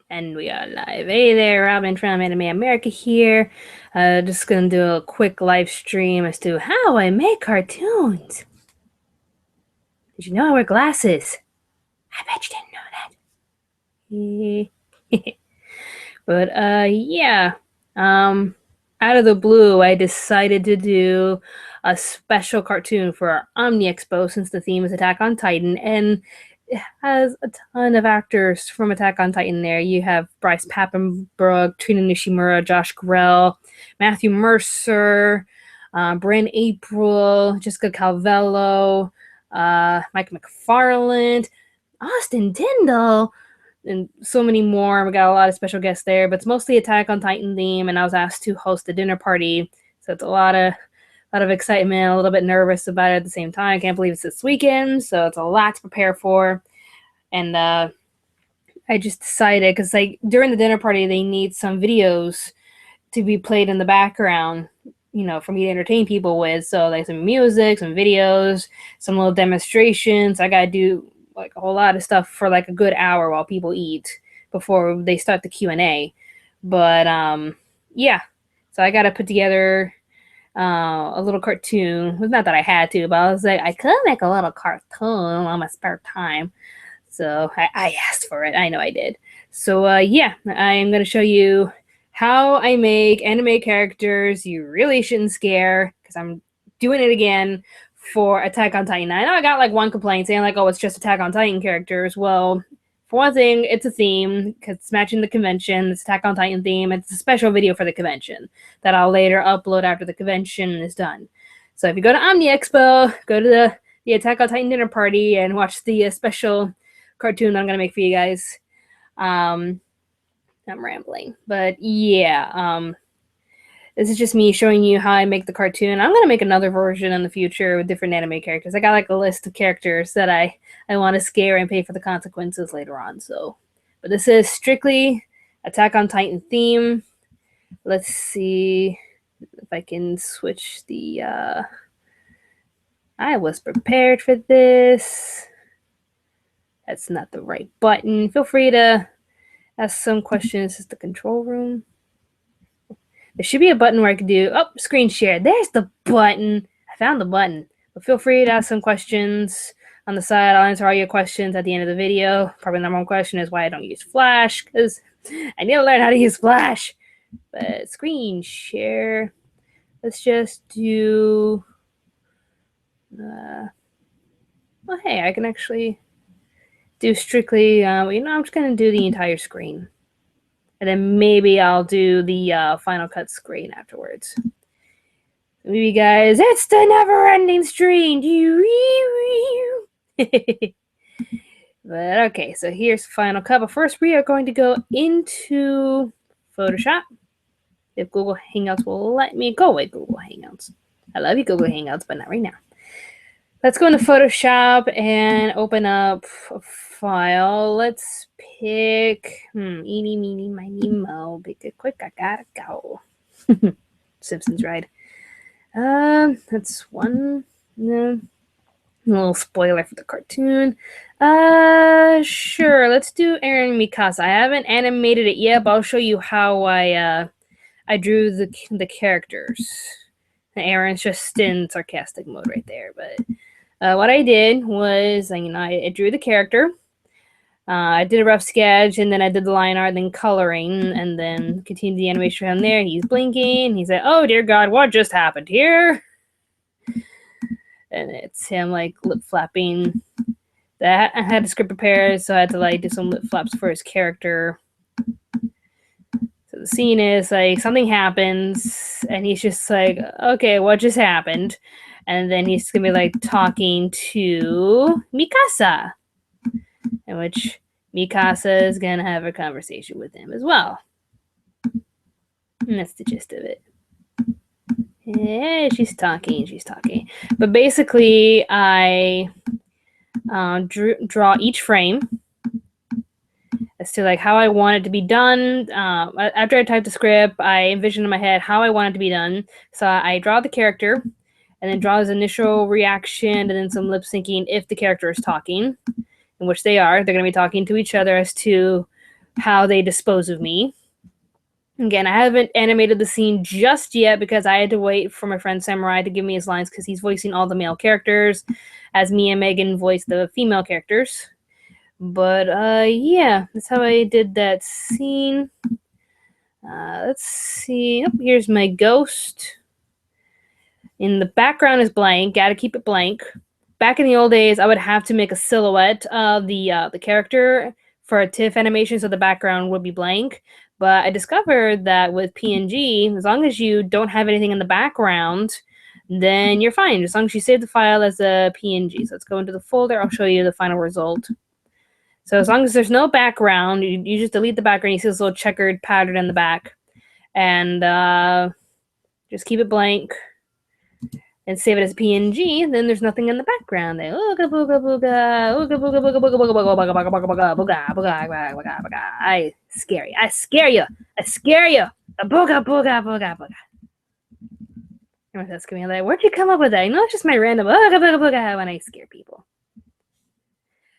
And we are live. Hey there, Robyn from Anime America here. Just gonna do a quick live stream as to how I make cartoons. Did you know I wear glasses? I bet you didn't know that. But yeah. Out of the blue, I decided to do a special cartoon for our OMNI Expo since the theme is Attack on Titan, and it has a ton of actors from Attack on Titan there. You have Bryce Papenbrook, Trina Nishimura, Josh Grell, Matthew Mercer, Bryn April, Jessica Calvello, Mike McFarland, Austin Tyndall, and so many more. We got a lot of special guests there, but it's mostly Attack on Titan theme, and I was asked to host a dinner party, so it's a lot of excitement, a little bit nervous about it at the same time. I can't believe it's this weekend, so it's a lot to prepare for. And I just decided, because like during the dinner party, they need some videos to be played in the background, you know, for me to entertain people with. So like some music, some videos, some little demonstrations. I gotta do like a whole lot of stuff for like a good hour while people eat before they start the Q&A. But yeah, so I gotta put together a little cartoon. It's not that I had to, but I was like, I could make a little cartoon on my spare time. So I asked for it. I know I did. So yeah, I am going to show you how I make anime characters you really shouldn't scare, because I'm doing it again for Attack on Titan. I know I got like one complaint saying like, oh, it's just Attack on Titan characters. Well, for one thing, it's a theme because it's matching the convention. It's Attack on Titan theme. It's a special video for the convention that I'll later upload after the convention is done. So if you go to OMNI Expo, go to the Attack on Titan dinner party and watch the special cartoon that I'm going to make for you guys. I'm rambling. But yeah, this is just me showing you how I make the cartoon. I'm going to make another version in the future with different anime characters. I got like a list of characters that I want to scare and pay for the consequences later on. So, but this is strictly Attack on Titan theme. Let's see if I can switch the... I was prepared for this. That's not the right button. Feel free to ask some questions. This is the control room. There should be a button where I can do, oh, screen share. There's the button. I found the button. But feel free to ask some questions on the side. I'll answer all your questions at the end of the video. Probably the number one question is why I don't use Flash, because I need to learn how to use Flash. But screen share. Let's just do... well, hey, I can actually do strictly... you know, I'm just going to do the entire screen. And then maybe I'll do the Final Cut screen afterwards. Maybe, guys, it's the never-ending stream. But okay, so here's Final Cut. But first, we are going to go into Photoshop. If Google Hangouts will let me. Go away, Google Hangouts. I love you, Google Hangouts, but not right now. Let's go into Photoshop and open up a file. Let's pick eeny, meeny, miny, mo. Pick it quick. I gotta go. Simpsons ride. That's one. A little spoiler for the cartoon. Sure. Let's do Eren Mikasa. I haven't animated it yet, but I'll show you how I drew the characters. Eren's just in sarcastic mode right there, but. What I did was, you know, I drew the character. I did a rough sketch, and then I did the line art, then coloring, and then continued the animation from there. He's blinking. He said, "Oh dear God, what just happened here?" And it's him like lip flapping. That I had a script prepared, so I had to like do some lip flaps for his character. So the scene is like something happens, and he's just like, "Okay, what just happened?" And then he's going to be like talking to Mikasa, in which Mikasa is going to have a conversation with him as well. And that's the gist of it. Yeah, she's talking. But basically, I draw each frame as to like how I want it to be done. After I type the script, I envision in my head how I want it to be done. So I draw the character, and then draw his initial reaction, and then some lip syncing if the character is talking, in which they are. They're going to be talking to each other as to how they dispose of me. Again, I haven't animated the scene just yet because I had to wait for my friend Samurai to give me his lines because he's voicing all the male characters, as me and Megan voiced the female characters. But yeah, that's how I did that scene. Let's see. Oh, here's my ghost. In the background is blank. Gotta keep it blank. Back in the old days, I would have to make a silhouette of the character for a TIFF animation, so the background would be blank. But I discovered that with PNG, as long as you don't have anything in the background, then you're fine. As long as you save the file as a PNG. So let's go into the folder. I'll show you the final result. So as long as there's no background, you just delete the background. You see this little checkered pattern in the back. And just keep it blank. And save it as PNG, then there's nothing in the background. Ooga booga booga, ooga booga booga booga booga booga booga booga booga booga booga booga booga. I scare you. I scare you. I scare you. Booga booga booga booga. Everyone's asking me like, where'd you come up with that? You know, it's just my random booga booga booga when I scare people.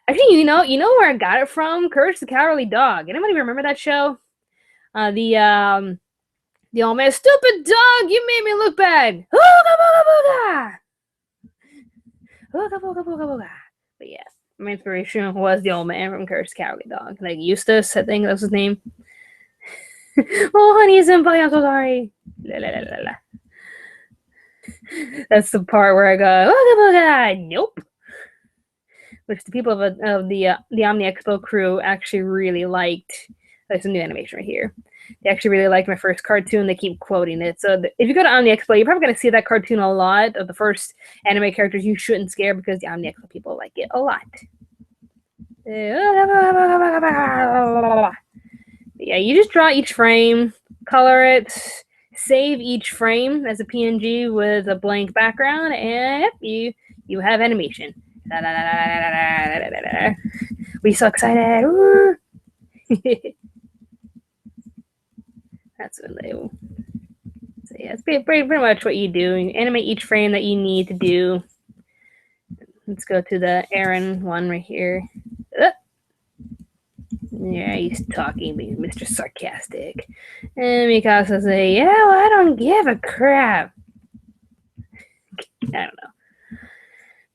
Actually, you know where I got it from? Courage the Cowardly Dog. Anybody remember that show? The old man, stupid dog, you made me look bad. Ooga booga booga. Ooga booga booga booga. But yeah, my inspiration was the old man from Courage the Cowardly Dog. Like Eustace, I think that was his name. Oh, honey, senpai, I'm so sorry. La, la, la, la, la. That's the part where I go, ooga booga. Nope. Which the people of the OMNI Expo crew actually really liked. There's some new animation right here. They actually really liked my first cartoon. They keep quoting it. So if you go to OMNI Expo, you're probably going to see that cartoon a lot of the first anime characters you shouldn't scare because the OMNI Expo people like it a lot. Yeah, you just draw each frame, color it, save each frame as a PNG with a blank background, and you have animation. We so excited. That's what they will. So yeah, it's pretty much what you do. You animate each frame that you need to do. Let's go to the Aaron one right here. Yeah, he's talking, being Mr. Sarcastic. And Mikasa say, yeah, well, I don't give a crap. I don't know.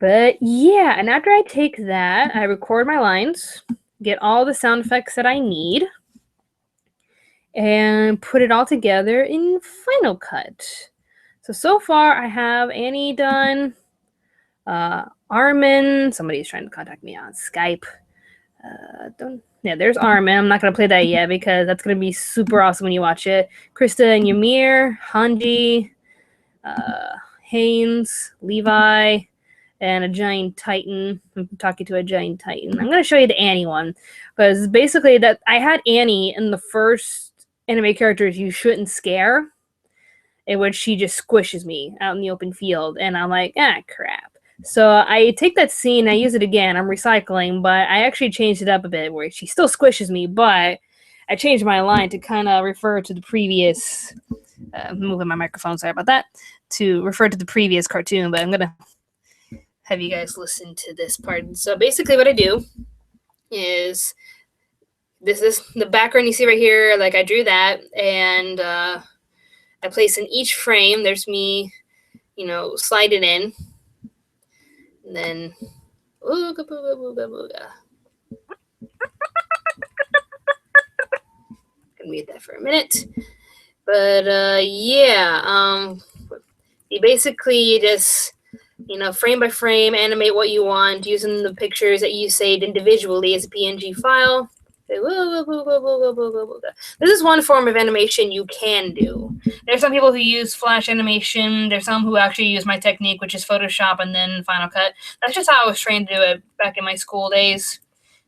But yeah, and after I take that, I record my lines, get all the sound effects that I need, and put it all together in Final Cut. So far I have Annie done, Armin, somebody's trying to contact me on Skype. There's Armin. I'm not going to play that yet because that's going to be super awesome when you watch it. Krista and Ymir, Hanji, Haynes, Levi, and a giant titan. I'm talking to a giant titan. I'm going to show you the Annie one because basically that I had Annie in the first anime characters you shouldn't scare, in which she just squishes me out in the open field, and I'm like, crap. So I take that scene, I use it again. I'm recycling, but I actually changed it up a bit where she still squishes me, but I changed my line to kind of refer to the previous. Moving my microphone, sorry about that. To refer to the previous cartoon, but I'm gonna have you guys listen to this part. So basically, what I do is this is the background you see right here. Like I drew that, and I place in each frame. There's me, slide it in. And then, ooga booga booga booga. Can mute that for a minute. But yeah, you basically just, frame by frame, animate what you want using the pictures that you saved individually as a PNG file. This is one form of animation you can do. There's some people who use Flash animation. There's some who actually use my technique, which is Photoshop and then Final Cut. That's just how I was trained to do it back in my school days.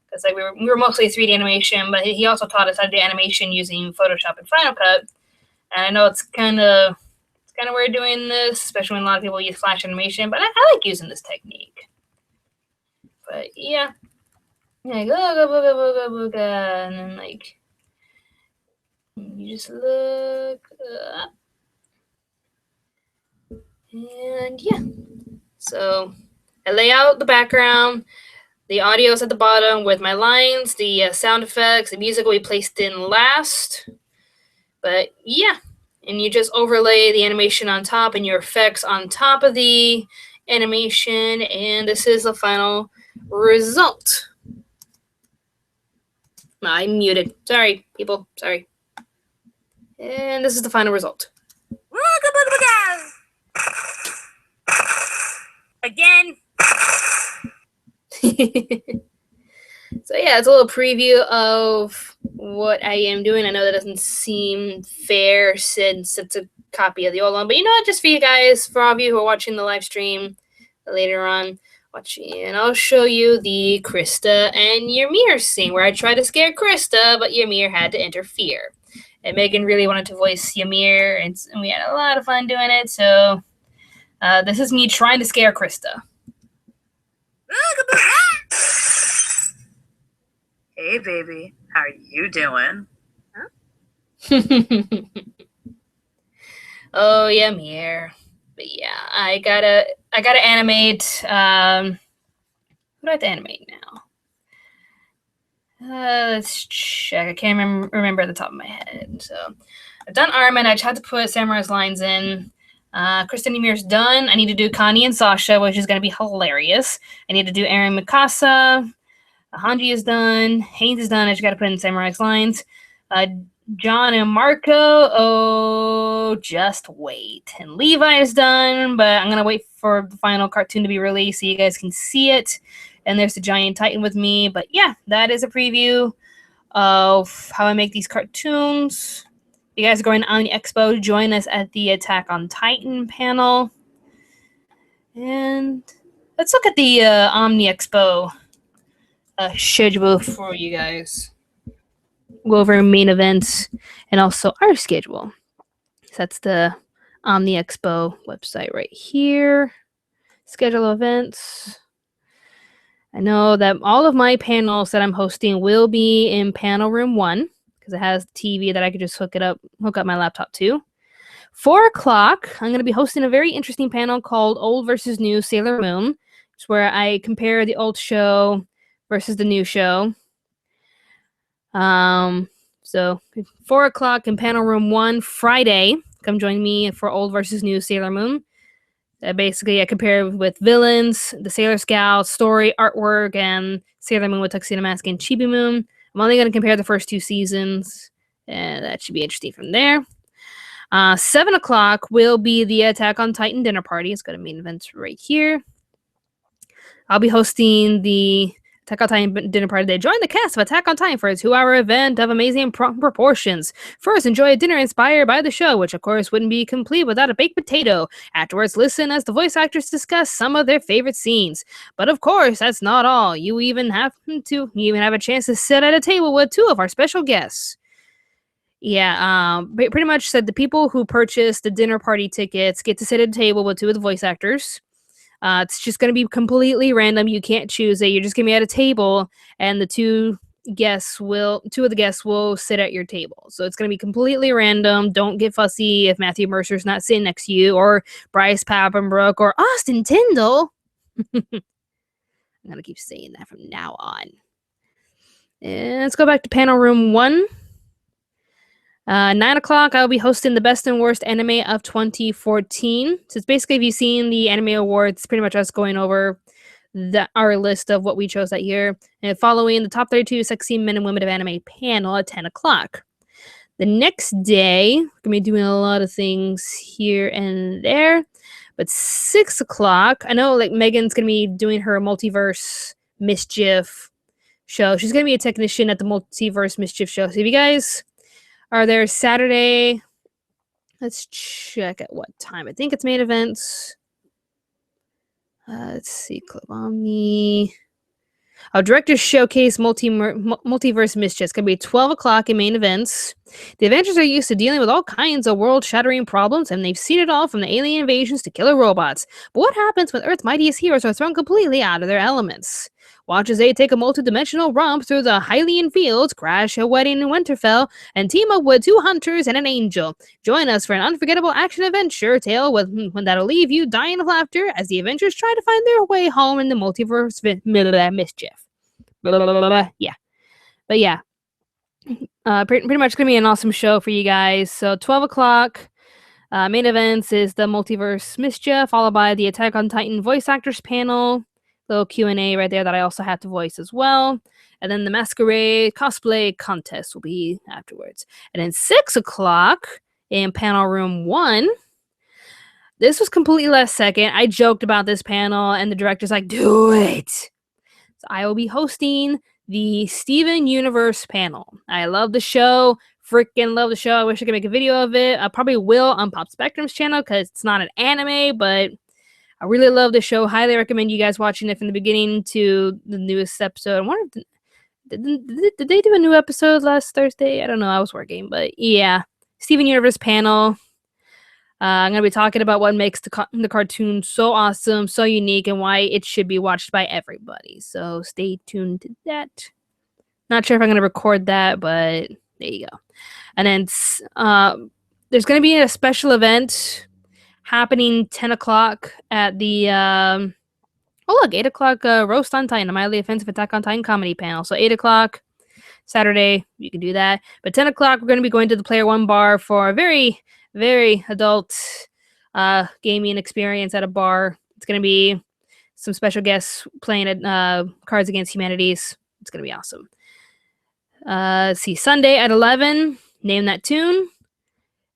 Because like we were mostly 3D animation, but he also taught us how to do animation using Photoshop and Final Cut. And I know it's kind of weird doing this, especially when a lot of people use Flash animation, but I like using this technique. But yeah. Like, booga, booga, booga, booga, and then, like, you just look up. And, yeah. So, I lay out the background. The audio's at the bottom with my lines, the sound effects, the music will be placed in last. But yeah, and you just overlay the animation on top and your effects on top of the animation, and this is the final result. I'm muted. Sorry, people. Sorry. And this is the final result. Again. So yeah, it's a little preview of what I am doing. I know that doesn't seem fair since it's a copy of the old one, but you know what? Just for you guys, for all of you who are watching the live stream later on, and I'll show you the Krista and Ymir scene where I tried to scare Krista, but Ymir had to interfere. And Megan really wanted to voice Ymir, and we had a lot of fun doing it. So this is me trying to scare Krista. Hey, baby. How are you doing? Huh? Oh, yeah, Ymir. But yeah, I gotta animate. What do I have to animate now? Let's check. I can't remember at the top of my head. So I've done Armin. I tried to put Samurai's lines in. Kristen Ymir's done. I need to do Connie and Sasha, which is going to be hilarious. I need to do Aaron Mikasa. Hanji is done. Haynes is done. I just got to put in Samurai's lines. John and Marco, oh, just wait. And Levi is done, but I'm going to wait for the final cartoon to be released so you guys can see it. And there's the Giant Titan with me. But yeah, that is a preview of how I make these cartoons. If you guys are going to OMNI Expo, join us at the Attack on Titan panel. And let's look at the OMNI Expo schedule for you guys. Go over main events and also our schedule. So that's the OMNI Expo website right here. Schedule events. I know that all of my panels that I'm hosting will be in panel room 1 because it has TV that I could just hook up my laptop to. 4 o'clock, I'm going to be hosting a very interesting panel called Old versus New Sailor Moon. It's where I compare the old show versus the new show. So 4 o'clock in panel room 1 Friday. Come join me for Old versus New Sailor Moon. Basically, I compare with villains, the Sailor Scouts, story, artwork, and Sailor Moon with Tuxedo Mask and Chibi Moon. I'm only going to compare the first 2 seasons, and that should be interesting from there. 7 o'clock will be the Attack on Titan dinner party. It's got a main event right here. I'll be hosting the Attack on Titan dinner party today. Join the cast of Attack on Titan for a 2-hour event of amazing proportions. First, enjoy a dinner inspired by the show, which of course wouldn't be complete without a baked potato. Afterwards, listen as the voice actors discuss some of their favorite scenes. But of course, that's not all. You even have a chance to sit at a table with 2 of our special guests. Yeah, pretty much said the people who purchase the dinner party tickets get to sit at a table with 2 of the voice actors. It's just going to be completely random. You can't choose it. You're just going to be at a table, and the 2 of the guests will sit at your table. So it's going to be completely random. Don't get fussy if Matthew Mercer's not sitting next to you, or Bryce Papenbrook, or Austin Tyndall. I'm going to keep saying that from now on. And let's go back to panel room 1. 9 o'clock, I'll be hosting the best and worst anime of 2014. So it's basically, if you've seen the anime awards, pretty much us going over our list of what we chose that year. And following the top 32 sexy men and women of anime panel at 10 o'clock. The next day, we're going to be doing a lot of things here and there. But 6 o'clock, I know like Megan's going to be doing her Multiverse Mischief show. She's going to be a technician at the Multiverse Mischief show. So if you guys are there Saturday, let's check at what time. I think it's main events. Let's see, Club Omni. Director's Showcase Multiverse Mischief. It's going to be 12 o'clock in main events. The Avengers are used to dealing with all kinds of world-shattering problems, and they've seen it all from the alien invasions to killer robots. But what happens when Earth's mightiest heroes are thrown completely out of their elements? Watch as they take a multi-dimensional romp through the Hylian fields, crash a wedding in Winterfell, and team up with 2 hunters and an angel. Join us for an unforgettable action-adventure tale that'll leave you dying of laughter as the adventurers try to find their way home in the multiverse mischief. Yeah. But yeah, pretty much gonna be an awesome show for you guys. So 12 o'clock. Main events is the Multiverse Mischief, followed by the Attack on Titan voice actors panel. Little Q&A right there that I also have to voice as well. And then the Masquerade cosplay contest will be afterwards. And then 6 o'clock in panel room 1. This was completely last second. I joked about this panel, and the director's like, do it. So I will be hosting the Steven Universe panel. I love the show. Freaking love the show. I wish I could make a video of it. I probably will on Pop Spectrum's channel because it's not an anime, but I really love the show. Highly recommend you guys watching it from the beginning to the newest episode. I wonder, did they do a new episode last Thursday? I don't know. I was working, but yeah. Steven Universe panel. I'm going to be talking about what makes the cartoon so awesome, so unique, and why it should be watched by everybody. So stay tuned to that. Not sure if I'm going to record that, but there you go. And then there's going to be a special event happening 10 o'clock at the 8 o'clock Roast on Titan, a mildly offensive Attack on Titan comedy panel. So 8 o'clock Saturday, you can do that. But 10 o'clock, we're going to be going to the Player One bar for a very, very adult gaming experience at a bar. It's going to be some special guests playing at Cards Against Humanities. It's going to be awesome. See, Sunday at 11, name that tune.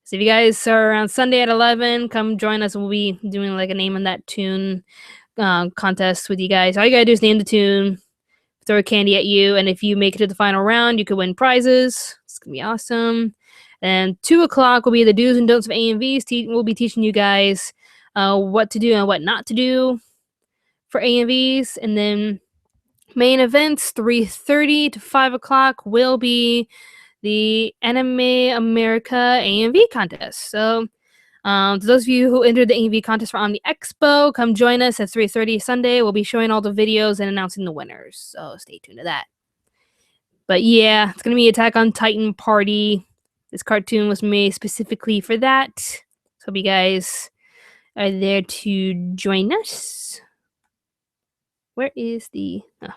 So if you guys are around Sunday at 11, come join us. We'll be doing like a name on that tune contest with you guys. All you gotta do is name the tune, throw a candy at you, and if you make it to the final round, you could win prizes. It's gonna be awesome. And 2 o'clock will be the do's and don'ts of AMVs. We'll be teaching you guys what to do and what not to do for AMVs. And then main events, 3:30 to 5 o'clock, will be the Anime America AMV contest. So to those of you who entered the AMV contest for OMNI Expo, come join us at 3:30 Sunday. We'll be showing all the videos and announcing the winners. So stay tuned to that. But yeah, it's going to be Attack on Titan party. This cartoon was made specifically for that. So hope you guys are there to join us. Where is the... Oh.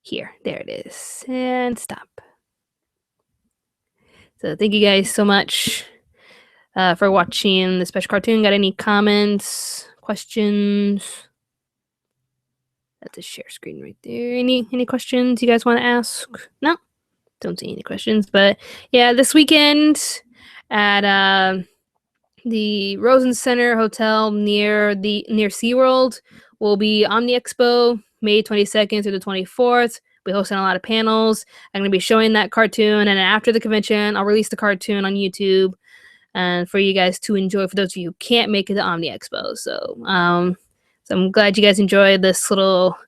Here. There it is. And stop. So thank you guys so much for watching the special cartoon. Got any comments, questions? That's a share screen right there. Any questions you guys want to ask? No? Don't see any questions. But yeah, this weekend at the Rosen Center Hotel near SeaWorld will be OMNI Expo, May 22nd through the 24th. We're hosting a lot of panels. I'm going to be showing that cartoon, and then after the convention, I'll release the cartoon on YouTube and for you guys to enjoy, for those of you who can't make it to OMNI Expo. So I'm glad you guys enjoyed this little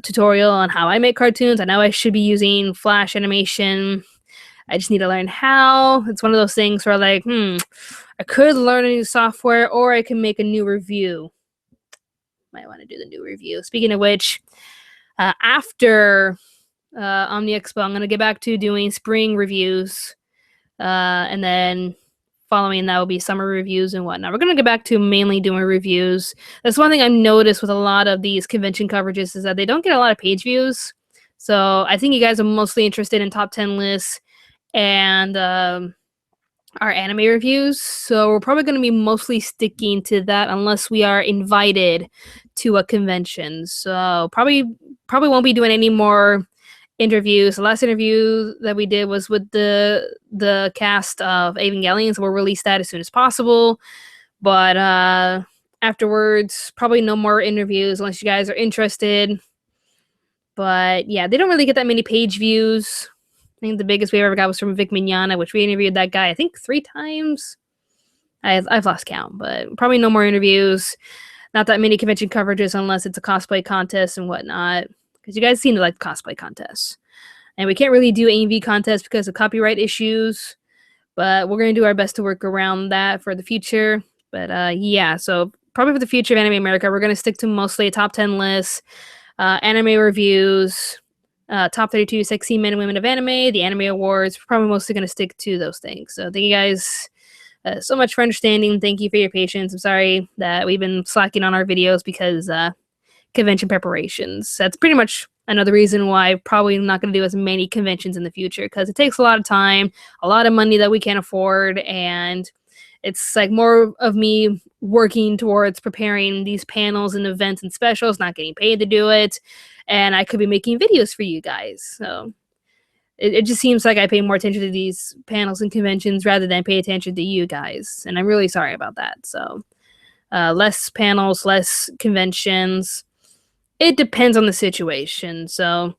tutorial on how I make cartoons. I know I should be using Flash animation. I just need to learn how. It's one of those things where like, I could learn a new software, or I can make a new review. Might want to do the new review. Speaking of which, after OMNI Expo, I'm going to get back to doing spring reviews. And then following that will be summer reviews and whatnot. We're going to get back to mainly doing reviews. That's one thing I've noticed with a lot of these convention coverages is that they don't get a lot of page views. So I think you guys are mostly interested in top 10 lists and our anime reviews. So we're probably going to be mostly sticking to that unless we are invited to a convention. So probably won't be doing any more interviews. The last interview that we did was with the cast of Evangelion, so we'll release that as soon as possible. But afterwards, probably no more interviews unless you guys are interested. But yeah, they don't really get that many page views. I think the biggest we ever got was from Vic Mignogna, which we interviewed that guy, I think 3 times. I've lost count, but probably no more interviews. Not that many convention coverages unless it's a cosplay contest and whatnot. Because you guys seem to like cosplay contests. And we can't really do AMV contests because of copyright issues. But we're going to do our best to work around that for the future. But yeah, so probably for the future of Anime America, we're going to stick to mostly a top 10 list, anime reviews, top 32 sexy men and women of anime, the anime awards. We're probably mostly going to stick to those things. So thank you guys so much for understanding. Thank you for your patience. I'm sorry that we've been slacking on our videos because convention preparations. That's pretty much another reason why probably not going to do as many conventions in the future, because it takes a lot of time, a lot of money that we can't afford, and it's like more of me working towards preparing these panels and events and specials, not getting paid to do it, and I could be making videos for you guys. So it just seems like I pay more attention to these panels and conventions rather than pay attention to you guys, and I'm really sorry about that. So less panels, less conventions. It depends on the situation. So,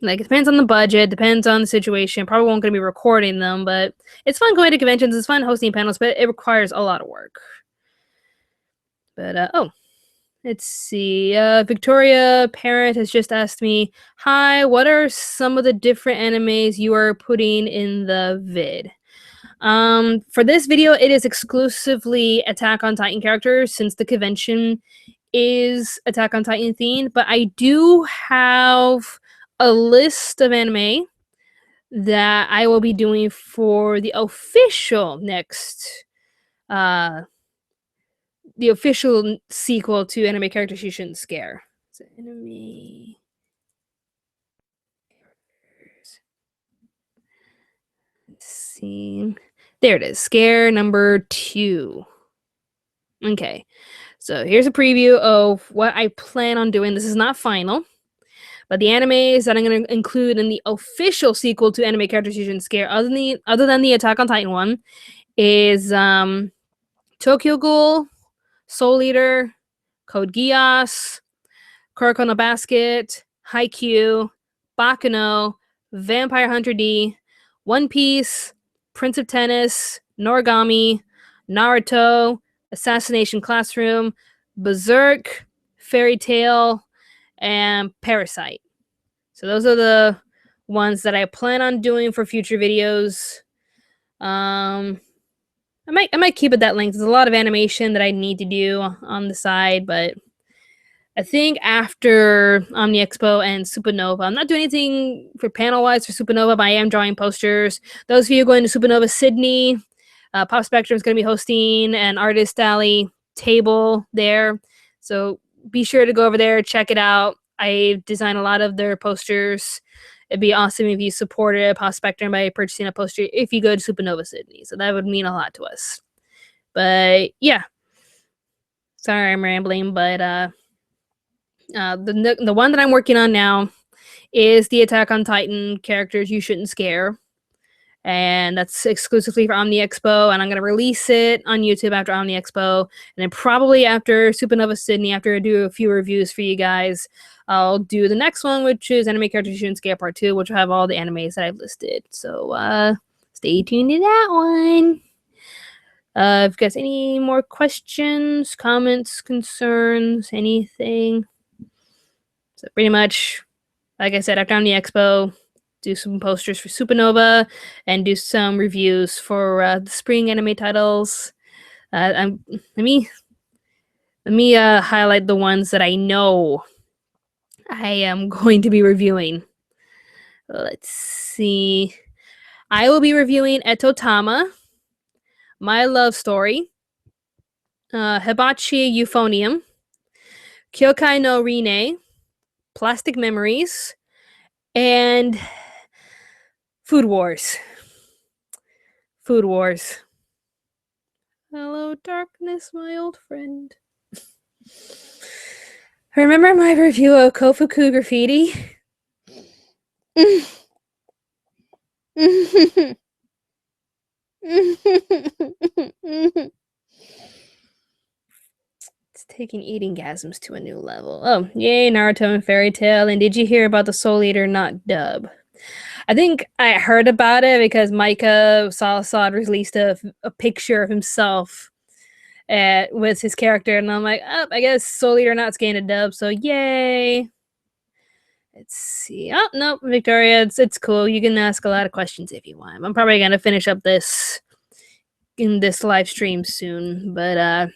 like, it depends on the budget, depends on the situation. Probably won't gonna be recording them, but it's fun going to conventions. It's fun hosting panels, but it requires a lot of work. But oh, let's see. Victoria Parent has just asked me, "Hi, what are some of the different animes you are putting in the vid?" For this video, it is exclusively Attack on Titan characters since the convention is Attack on Titan themed, but I do have a list of anime that I will be doing for the official next the official sequel to Anime Characters You Shouldn't Scare. So anime. Let's see. There it is. Scare number 2. Okay. So here's a preview of what I plan on doing. This is not final, but the animes that I'm going to include in the official sequel to Anime Characters You Shouldn't Scare, other than the Attack on Titan one, is Tokyo Ghoul, Soul Eater, Code Geass, Kuroko no Basket, Haikyuu, Bakuno, Vampire Hunter D, One Piece, Prince of Tennis, Noragami, Naruto, Assassination Classroom, Berserk, Fairy Tail, and Parasite. So those are the ones that I plan on doing for future videos. I might keep it that length. There's a lot of animation that I need to do on the side, but I think after OMNI Expo and Supernova, I'm not doing anything for panel-wise for Supernova, but I am drawing posters. Those of you going to Supernova Sydney, Pop Spectrum is going to be hosting an artist alley table there. So be sure to go over there, check it out. I design a lot of their posters. It'd be awesome if you supported Pop Spectrum by purchasing a poster if you go to Supernova Sydney. So that would mean a lot to us. But yeah. Sorry I'm rambling, but the one that I'm working on now is the Attack on Titan Characters You Shouldn't Scare. And that's exclusively for OMNI Expo, and I'm going to release it on YouTube after OMNI Expo, and then probably after Supernova Sydney, after I do a few reviews for you guys, I'll do the next one, which is Anime Characters You Shouldn't Scare Part 2, which will have all the animes that I've listed. So stay tuned to that one. If you guys any more questions, comments, concerns, anything. So pretty much, like I said, after OMNI Expo, do some posters for Supernova and do some reviews for the spring anime titles. Let me highlight the ones that I know I am going to be reviewing. Let's see. I will be reviewing Etotama, My Love Story, Hibachi Euphonium, Kyokai no Rine, Plastic Memories, and Food Wars. Food Wars. Hello, darkness, my old friend. Remember my review of Kofuku Graffiti? It's taking eating gasms to a new level. Oh, yay, Naruto and Fairy Tail. And did you hear about the Soul Eater not dub? I think I heard about it because Micah Salazar released a picture of himself with his character, and I'm like, oh, I guess Soul Eater not getting a dub, so yay. Let's see. Oh, no, Victoria, it's cool. You can ask a lot of questions if you want. I'm probably going to finish up this in this live stream soon, but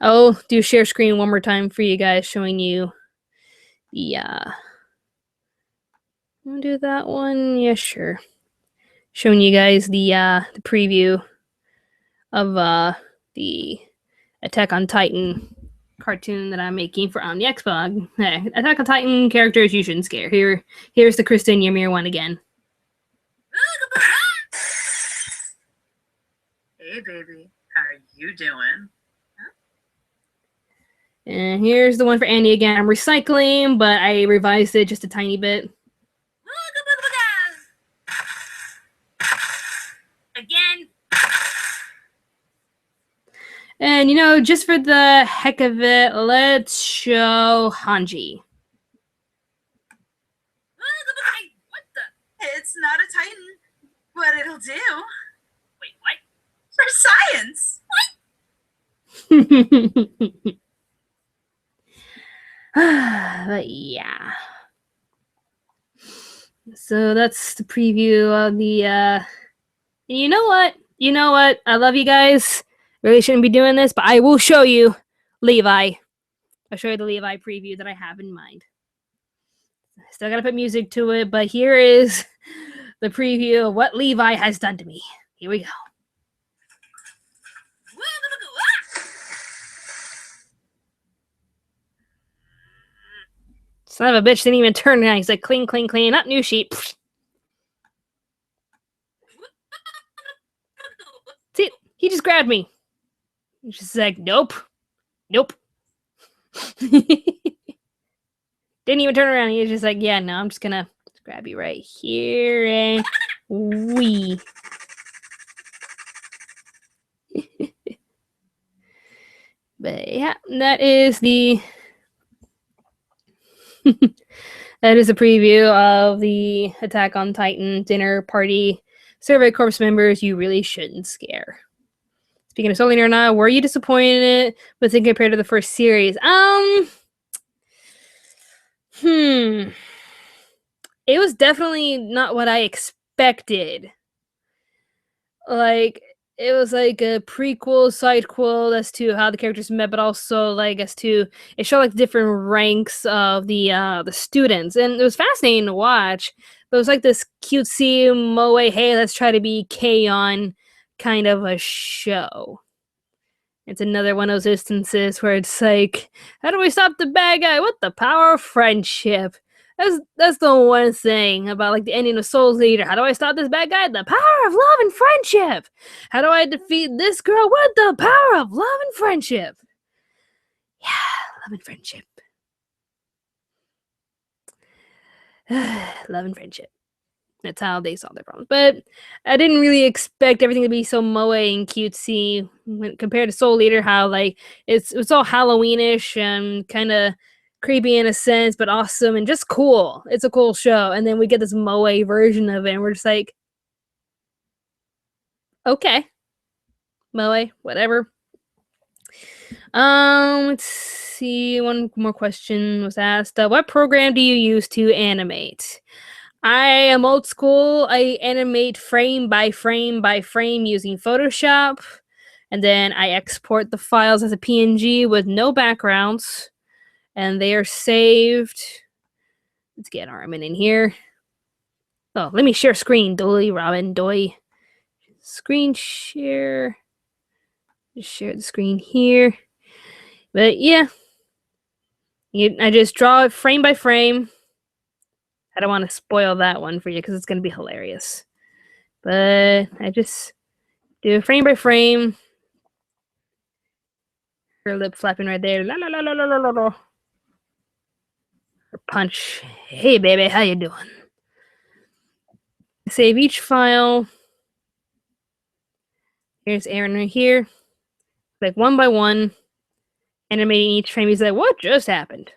I'll do share screen one more time for you guys, showing you the I'll do that one. Yeah, sure. Showing you guys the preview of the Attack on Titan cartoon that I'm making for OMNI Expo. Attack on Titan characters you shouldn't scare. Here's the Kristen Ymir one again. Hey, baby. How are you doing? And here's the one for Andy again. I'm recycling, but I revised it just a tiny bit. Again. And, just for the heck of it, let's show Hanji. What the? It's not a Titan, but it'll do. Wait, what? For science. But yeah. So that's the preview of the and you know what? I love you guys. Really shouldn't be doing this, but I will show you Levi. I'll show you the Levi preview that I have in mind. Still gotta put music to it, but here is the preview of what Levi has done to me. Here we go. Son of a bitch didn't even turn around. He's like, clean, clean, clean. Up, new sheet. See, he just grabbed me. He's just like, nope. Nope. Didn't even turn around. He was just like, yeah, no, I'm just gonna grab you right here and wee. But yeah, that is the that is a preview of the Attack on Titan dinner party survey corps members you really shouldn't scare. Speaking of Soul Eater or not, were you disappointed with it compared to the first series? It was definitely not what I expected. Like, it was like a prequel, sidequel as to how the characters met, but also like as to it showed like different ranks of the students, and it was fascinating to watch. But it was like this cutesy moe, hey, let's try to be K-on! Kind of a show. It's another one of those instances where it's like, how do we stop the bad guy? What the power of friendship? That's the one thing about like the ending of Soul Eater. How do I stop this bad guy? The power of love and friendship. How do I defeat this girl? With the power of love and friendship. Yeah, love and friendship. Love and friendship. That's how they solve their problems. But I didn't really expect everything to be so moe and cutesy when compared to Soul Eater. How like it's all Halloweenish and kind of creepy in a sense, but awesome and just cool. It's a cool show, and then we get this moe version of it, and we're just like, okay, moe, whatever. Let's see. One more question was asked. What program do you use to animate? I am old school. I animate frame by frame by frame using Photoshop, and then I export the files as a PNG with no backgrounds, and they are saved. Let's get Armin in here. Oh, let me share screen. Doy, Robyn, doy. Screen share. Just share the screen here. But yeah, I just draw it frame by frame. I don't want to spoil that one for you because it's going to be hilarious. But I just do it frame by frame. Her lip flapping right there. La la la la la la la. Her punch. Hey baby, how you doing? Save each file. Here's Aaron right here. Like one by one, animating each frame. He's like, what just happened?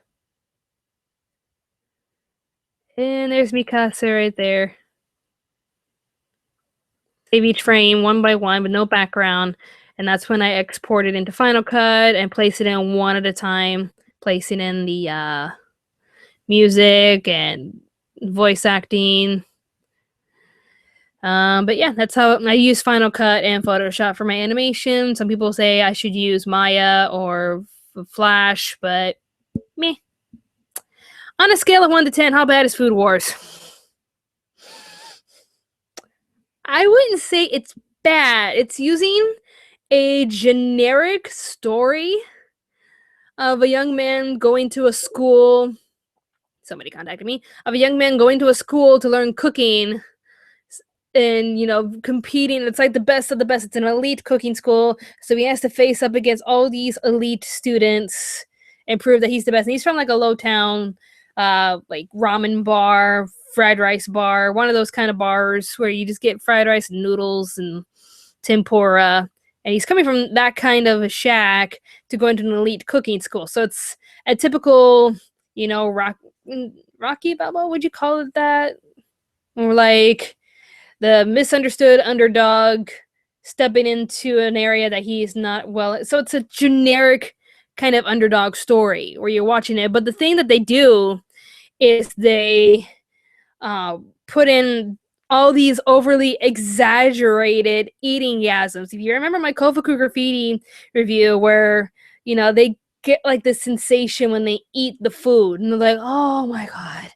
And there's Mikasa right there. Save each frame one by one with no background. And that's when I export it into Final Cut and place it in one at a time, placing in the music and voice acting. But yeah, that's how I use Final Cut and Photoshop for my animation. Some people say I should use Maya or Flash, but meh. On a scale of 1 to 10, how bad is Food Wars? I wouldn't say it's bad. It's using a generic story of a young man going to a school. Somebody contacted me. Of a young man going to a school to learn cooking and, competing. It's like the best of the best. It's an elite cooking school. So he has to face up against all these elite students and prove that he's the best. And he's from like a low town, like ramen bar, fried rice bar, one of those kind of bars where you just get fried rice and noodles and tempura. And he's coming from that kind of a shack to go into an elite cooking school. So it's a typical, Rocky Balboa, would you call it that? Or like the misunderstood underdog stepping into an area that he's not well. So it's a generic kind of underdog story where you're watching it. But the thing that they do is they put in all these overly exaggerated eating gasms. If you remember my Kofuku graffiti review where, they get like this sensation when they eat the food and they're like, oh my God.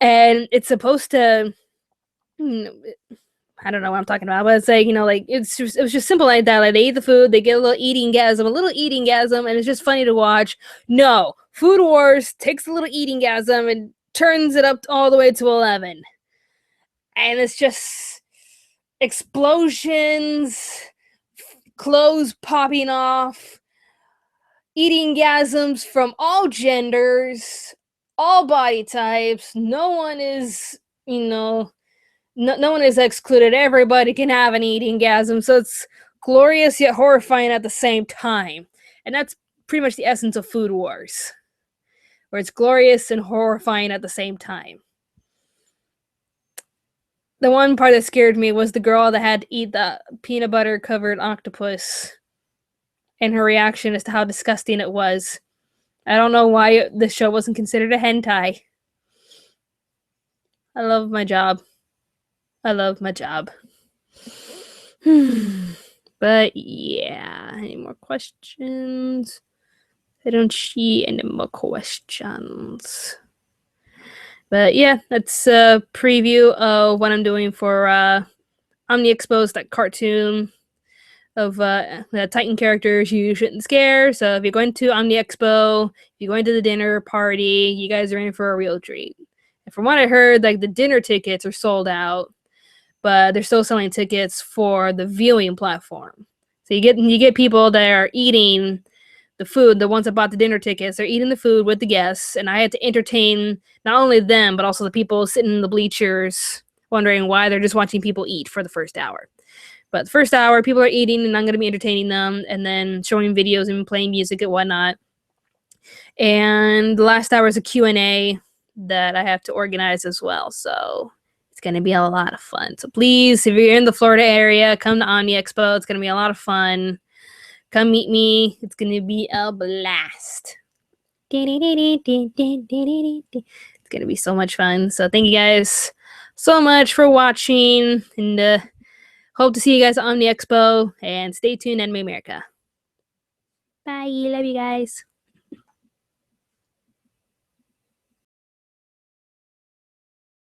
And it's supposed to, I don't know what I'm talking about, but it's like, it was just simple like that. Like they eat the food, they get a little eating gasm, and it's just funny to watch. No, Food Wars takes a little eating gasm and turns it up all the way to 11. And it's just explosions, clothes popping off, eating gasms from all genders, all body types. No one is, no one is excluded. Everybody can have an eating gasm. So it's glorious yet horrifying at the same time. And that's pretty much the essence of Food Wars, where it's glorious and horrifying at the same time. The one part that scared me was the girl that had to eat the peanut butter covered octopus and her reaction as to how disgusting it was. I don't know why this show wasn't considered a hentai. I love my job. But yeah, any more questions? I don't see any more questions. But yeah, that's a preview of what I'm doing for OMNI Expo's that cartoon of the Titan characters you shouldn't scare. So if you're going to OMNI Expo, if you're going to the dinner party, you guys are in for a real treat. And from what I heard, like the dinner tickets are sold out, but they're still selling tickets for the viewing platform. So you get people that are eating the food. The ones that bought the dinner tickets, they're eating the food with the guests, and I had to entertain not only them but also the people sitting in the bleachers, wondering why they're just watching people eat for the first hour. But the first hour, people are eating, and I'm going to be entertaining them, and then showing videos and playing music and whatnot. And the last hour is a Q&A that I have to organize as well. So it's going to be a lot of fun. So please, if you're in the Florida area, come to OMNI Expo. It's going to be a lot of fun. Come meet me. It's going to be a blast. It's going to be so much fun. So thank you guys so much for watching. And hope to see you guys at OMNI Expo. And stay tuned, Anime America. Bye. Love you guys.